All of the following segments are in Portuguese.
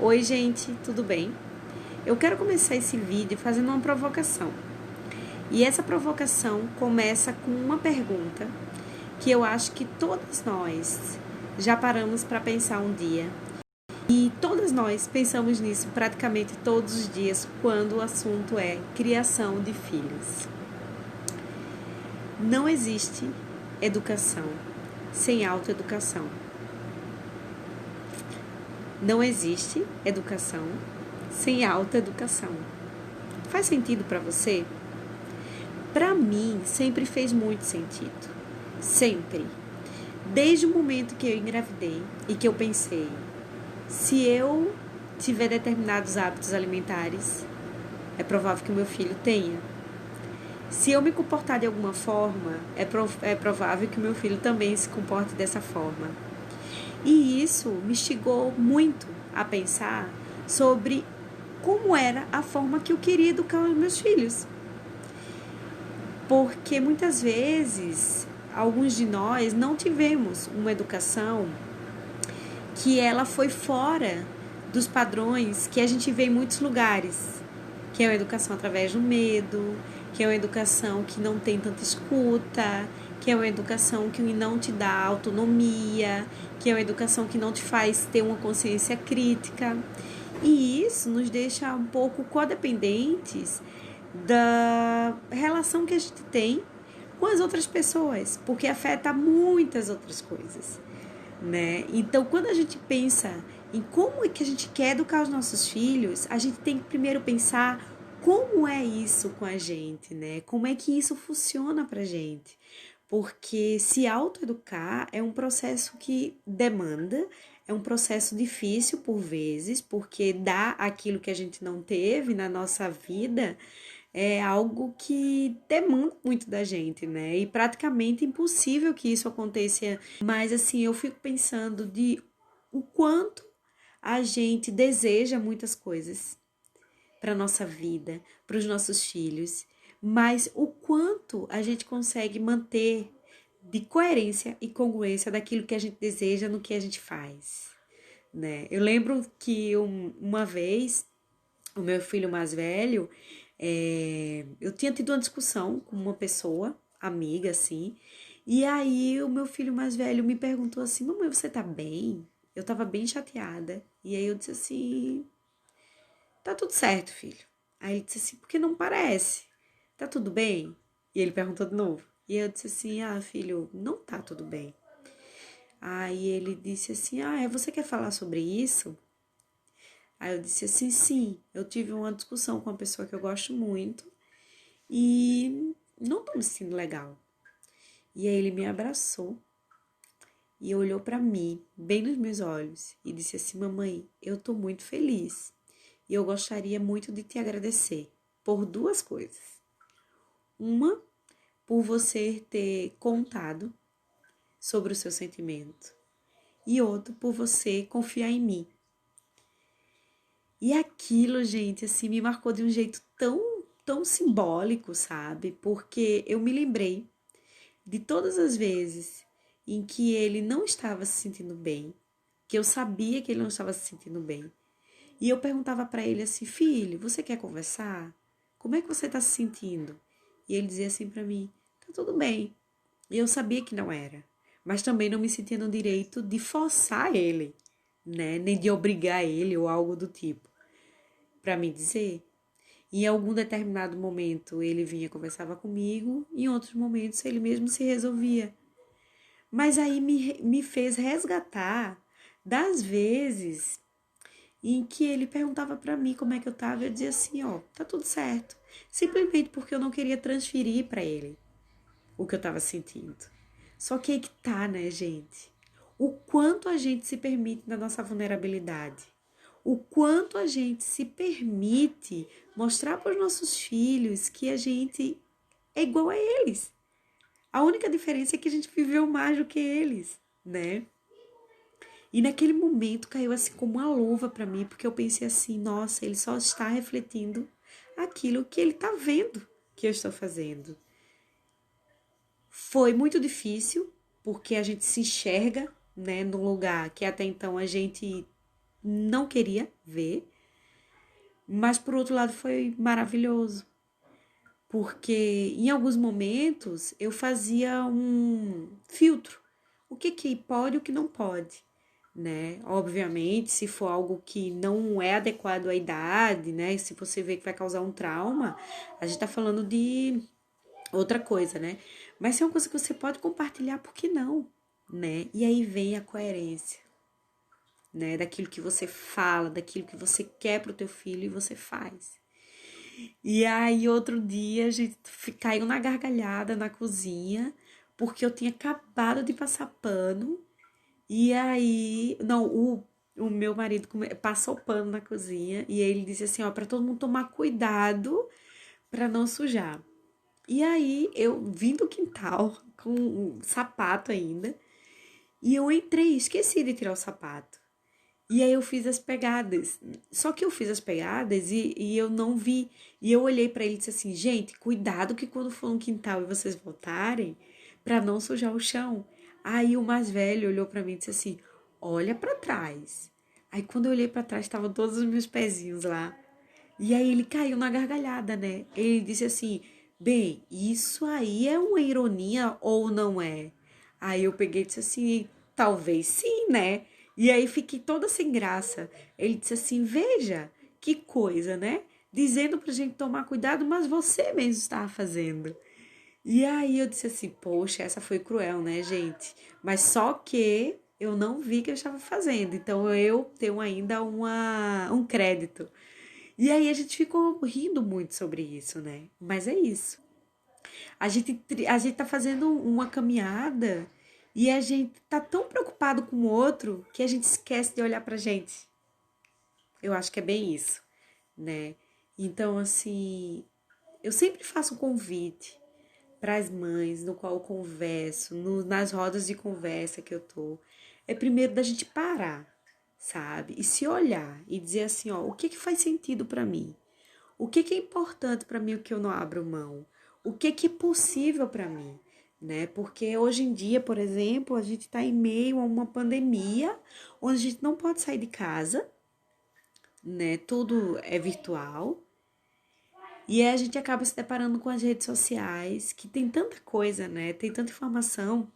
Oi, gente, tudo bem? Eu quero começar esse vídeo fazendo uma provocação. E essa provocação começa com uma pergunta que eu acho que todas nós já paramos para pensar um dia. E todas nós pensamos nisso praticamente todos os dias quando o assunto é criação de filhos. Não existe educação sem autoeducação. Não existe educação sem autoeducação. Faz sentido para você? Para mim, sempre fez muito sentido. Sempre. Desde o momento que eu engravidei e que eu pensei, se eu tiver determinados hábitos alimentares, é provável que o meu filho tenha. Se eu me comportar de alguma forma, é provável que o meu filho também se comporte dessa forma. E isso me instigou muito a pensar sobre como era a forma que eu queria educar os meus filhos. Porque muitas vezes, alguns de nós não tivemos uma educação que ela foi fora dos padrões que a gente vê em muitos lugares, que é uma educação através do medo, que é uma educação que não tem tanta escuta, que é uma educação que não te dá autonomia, que é uma educação que não te faz ter uma consciência crítica. E isso nos deixa um pouco codependentes da relação que a gente tem com as outras pessoas, porque afeta muitas outras coisas, né? Então, quando a gente pensa em como é que a gente quer educar os nossos filhos, a gente tem que primeiro pensar como é isso com a gente, né? Como é que isso funciona pra gente? Porque se autoeducar é um processo que demanda, é um processo difícil por vezes, porque dar aquilo que a gente não teve na nossa vida é algo que demanda muito da gente, né? E praticamente impossível que isso aconteça. Mas assim, eu fico pensando de o quanto a gente deseja muitas coisas para nossa vida, para os nossos filhos, mas o quanto a gente consegue manter de coerência e congruência daquilo que a gente deseja no que a gente faz, né? Eu lembro que uma vez o meu filho mais velho, eu tinha tido uma discussão com uma pessoa, amiga, assim, e aí o meu filho mais velho me perguntou assim, mamãe, você tá bem? Eu tava bem chateada. E aí eu disse assim, tá tudo certo, filho. Aí ele disse assim, porque não parece? Tá tudo bem? E ele perguntou de novo. E eu disse assim, filho, não tá tudo bem. Aí ele disse assim, você quer falar sobre isso? Aí eu disse assim, sim, eu tive uma discussão com uma pessoa que eu gosto muito e não tô me sentindo legal. E aí ele me abraçou e olhou para mim, bem nos meus olhos, e disse assim, mamãe, eu tô muito feliz e eu gostaria muito de te agradecer por duas coisas. Uma, por você ter contado sobre o seu sentimento e outra, por você confiar em mim. E aquilo, gente, assim, me marcou de um jeito tão simbólico, sabe? Porque eu me lembrei de todas as vezes em que ele não estava se sentindo bem, que eu sabia que ele não estava se sentindo bem. E eu perguntava para ele assim, filho, você quer conversar? Como é que você está se sentindo? E ele dizia assim para mim, tá tudo bem. E eu sabia que não era, mas também não me sentia no direito de forçar ele, né? Nem de obrigar ele ou algo do tipo, para me dizer. Em algum determinado momento ele vinha conversava comigo, em outros momentos ele mesmo se resolvia. Mas aí me fez resgatar das vezes em que ele perguntava para mim como é que eu tava, eu dizia assim, tá tudo certo. Simplesmente porque eu não queria transferir para ele o que eu tava sentindo. Só que aí que tá, né, gente? O quanto a gente se permite na nossa vulnerabilidade. O quanto a gente se permite mostrar para os nossos filhos que a gente é igual a eles. A única diferença é que a gente viveu mais do que eles, né? E naquele momento caiu assim como uma luva para mim, porque eu pensei assim, nossa, ele só está refletindo aquilo que ele está vendo que eu estou fazendo. Foi muito difícil, porque a gente se enxerga, né, num lugar que até então a gente não queria ver, mas por outro lado foi maravilhoso, porque em alguns momentos eu fazia um filtro. O que que pode e o que não pode, né? Obviamente, se for algo que não é adequado à idade, né? Se você vê que vai causar um trauma, a gente tá falando de outra coisa, né? Mas se é uma coisa que você pode compartilhar, por que não, né? E aí vem a coerência, né? Daquilo que você fala, daquilo que você quer pro teu filho e você faz. E aí, outro dia, a gente caiu na gargalhada na cozinha, porque eu tinha acabado de passar pano. E aí, não, o meu marido passou pano na cozinha e ele disse assim, ó, para todo mundo tomar cuidado para não sujar. E aí, eu vim do quintal com um sapato ainda, e eu entrei, esqueci de tirar o sapato. E aí eu fiz as pegadas. Só que eu fiz as pegadas e eu não vi. E eu olhei pra ele e disse assim, gente, cuidado que quando for no quintal e vocês voltarem, pra não sujar o chão. Aí o mais velho olhou pra mim e disse assim, olha pra trás. Aí quando eu olhei pra trás, estavam todos os meus pezinhos lá. E aí ele caiu na gargalhada, né? Ele disse assim, bem, isso aí é uma ironia ou não é? Aí eu peguei e disse assim, talvez sim, né? E aí fiquei toda sem graça. Ele disse assim, veja, que coisa, né? Dizendo pra gente tomar cuidado, mas você mesmo estava fazendo. E aí eu disse assim, poxa, essa foi cruel, né, gente? Mas só que eu não vi que eu estava fazendo, então eu tenho ainda um crédito. E aí a gente ficou rindo muito sobre isso, né? Mas é isso. A gente tá fazendo uma caminhada e a gente tá tão preocupado com o outro que a gente esquece de olhar pra gente. Eu acho que é bem isso, né? Então, assim, eu sempre faço um convite para as mães, no qual eu converso, nas rodas de conversa que eu tô. É primeiro da gente parar, sabe? E se olhar e dizer assim, ó, o que que faz sentido para mim? O que que é importante para mim, o que eu não abro mão? O que que é possível para mim? Né? Porque hoje em dia, por exemplo, a gente está em meio a uma pandemia onde a gente não pode sair de casa, né? Tudo é virtual. E aí a gente acaba se deparando com as redes sociais, que tem tanta coisa, né? Tem tanta informação.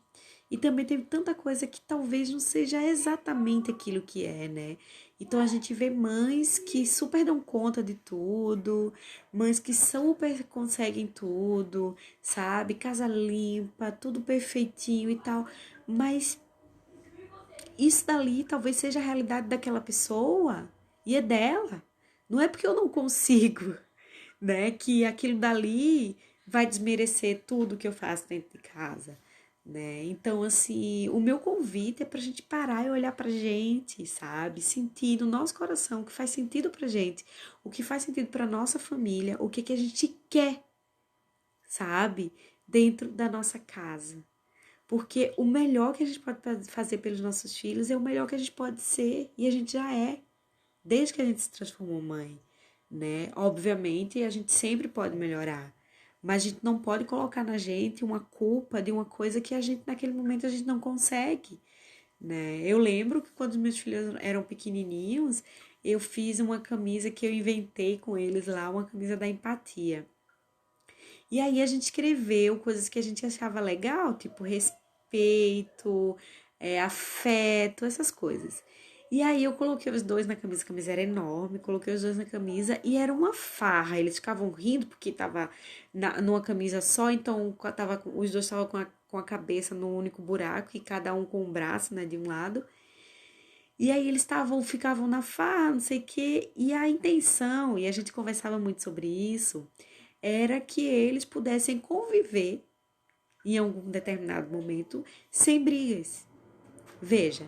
E também tem tanta coisa que talvez não seja exatamente aquilo que é, né? Então a gente vê mães que super dão conta de tudo, mães que super conseguem tudo, sabe? Casa limpa, tudo perfeitinho e tal. Mas isso dali talvez seja a realidade daquela pessoa e é dela. Não é porque eu não consigo, né? Que aquilo dali vai desmerecer tudo que eu faço dentro de casa, né? Então, assim, o meu convite é pra gente parar e olhar pra gente, sabe? Sentir no nosso coração o que faz sentido pra gente, o que faz sentido pra nossa família, o que que a gente quer, sabe? Dentro da nossa casa. Porque o melhor que a gente pode fazer pelos nossos filhos é o melhor que a gente pode ser e a gente já é, desde que a gente se transformou mãe, né? Obviamente, a gente sempre pode melhorar, mas a gente não pode colocar na gente uma culpa de uma coisa que a gente, naquele momento, a gente não consegue, né? Eu lembro que quando os meus filhos eram pequenininhos, eu fiz uma camisa que eu inventei com eles lá, uma camisa da empatia. E aí a gente escreveu coisas que a gente achava legal, tipo respeito, afeto, essas coisas. E aí eu coloquei os dois na camisa, a camisa era enorme, coloquei os dois na camisa e era uma farra. Eles ficavam rindo porque tava numa camisa só, então os dois estavam com a cabeça no único buraco e cada um com um braço, né, de um lado. E aí eles ficavam na farra, não sei o quê, e a intenção, e a gente conversava muito sobre isso, era que eles pudessem conviver em algum determinado momento sem brigas. Veja,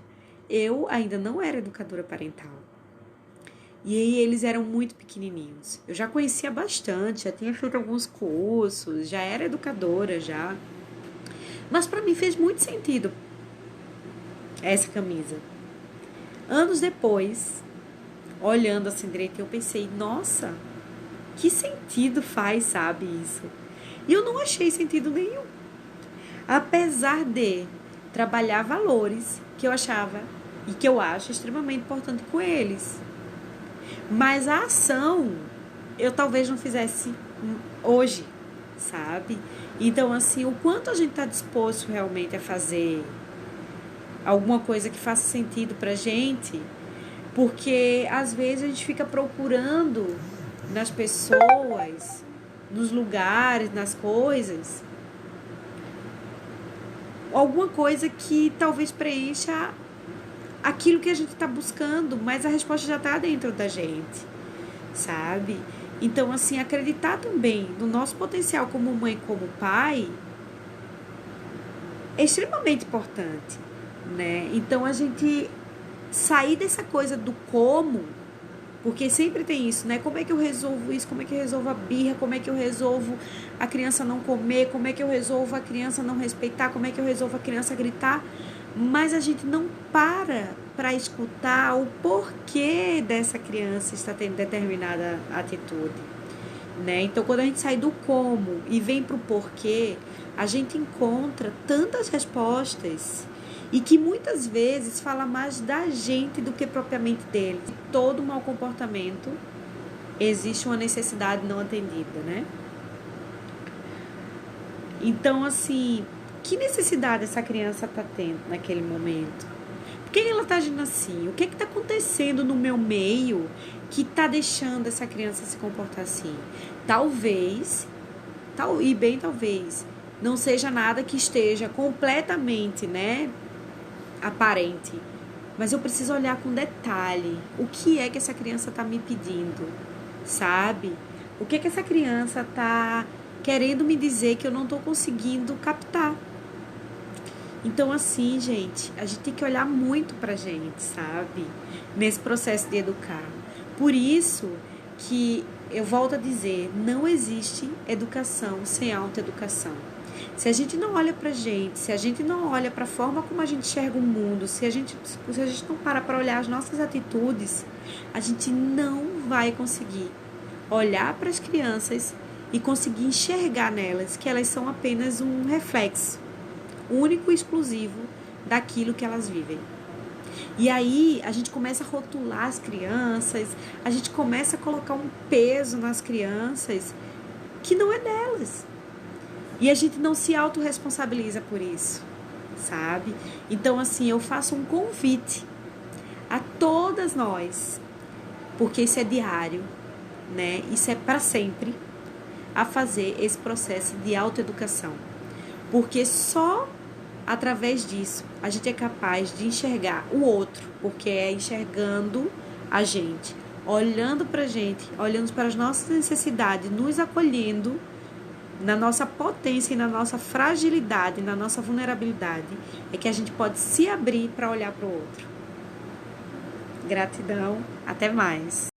eu ainda não era educadora parental. E aí eles eram muito pequenininhos. Eu já conhecia bastante, já tinha feito alguns cursos, já era educadora já. Mas para mim fez muito sentido essa camisa. Anos depois, olhando assim direito, eu pensei, nossa, que sentido faz, sabe, isso? E eu não achei sentido nenhum. Apesar de trabalhar valores que eu achava e que eu acho extremamente importante com eles. Mas a ação eu talvez não fizesse hoje, sabe? Então, assim, o quanto a gente está disposto realmente a fazer alguma coisa que faça sentido pra gente, porque às vezes a gente fica procurando nas pessoas, nos lugares, nas coisas, alguma coisa que talvez preencha aquilo que a gente está buscando, mas a resposta já está dentro da gente, sabe? Então, assim, acreditar também no nosso potencial como mãe, como pai, é extremamente importante, né? Então, a gente sair dessa coisa do como, porque sempre tem isso, né? Como é que eu resolvo isso? Como é que eu resolvo a birra? Como é que eu resolvo a criança não comer? Como é que eu resolvo a criança não respeitar? Como é que eu resolvo a criança gritar? Mas a gente não para escutar o porquê dessa criança estar tendo determinada atitude, né? Então, quando a gente sai do como e vem para o porquê, a gente encontra tantas respostas e que muitas vezes fala mais da gente do que propriamente dele. Todo mau comportamento existe uma necessidade não atendida, né? Então, assim, que necessidade essa criança está tendo naquele momento? Por que ela está agindo assim? O que está acontecendo no meu meio que está deixando essa criança se comportar assim? Talvez, e bem talvez, não seja nada que esteja completamente, né, aparente. Mas eu preciso olhar com detalhe o que é que essa criança está me pedindo, sabe? O que é que essa criança está querendo me dizer que eu não estou conseguindo captar. Então, assim, gente, a gente tem que olhar muito pra gente, sabe? Nesse processo de educar. Por isso que eu volto a dizer, não existe educação sem autoeducação. Se a gente não olha pra gente, se a gente não olha pra forma como a gente enxerga o mundo, se a gente não para olhar as nossas atitudes, a gente não vai conseguir olhar para as crianças e conseguir enxergar nelas que elas são apenas um reflexo único e exclusivo daquilo que elas vivem. E aí a gente começa a rotular as crianças, a gente começa a colocar um peso nas crianças que não é delas. E a gente não se autorresponsabiliza por isso, sabe? Então, assim, eu faço um convite a todas nós, porque isso é diário, né? Isso é para sempre, a fazer esse processo de autoeducação. Porque só através disso a gente é capaz de enxergar o outro, porque é enxergando a gente, olhando pra gente, olhando para as nossas necessidades, nos acolhendo na nossa potência e na nossa fragilidade, na nossa vulnerabilidade, é que a gente pode se abrir para olhar para o outro. Gratidão, até mais.